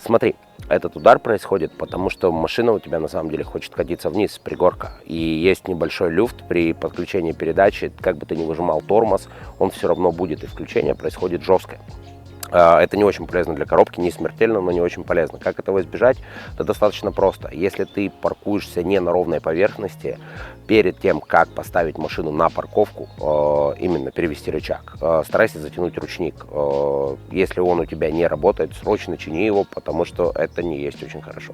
Смотри, этот удар происходит, потому что машина у тебя на самом деле хочет катиться вниз с пригорка. И есть небольшой люфт при подключении передачи. Как бы ты ни выжимал тормоз, он все равно будет, и включение происходит жесткое. Это не очень полезно для коробки, не смертельно, но не очень полезно. Как этого избежать? Это достаточно просто. Если ты паркуешься не на ровной поверхности, перед тем, как поставить машину на парковку, именно перевести рычаг, старайся затянуть ручник. Если он у тебя не работает, срочно чини его, потому что это не есть очень хорошо.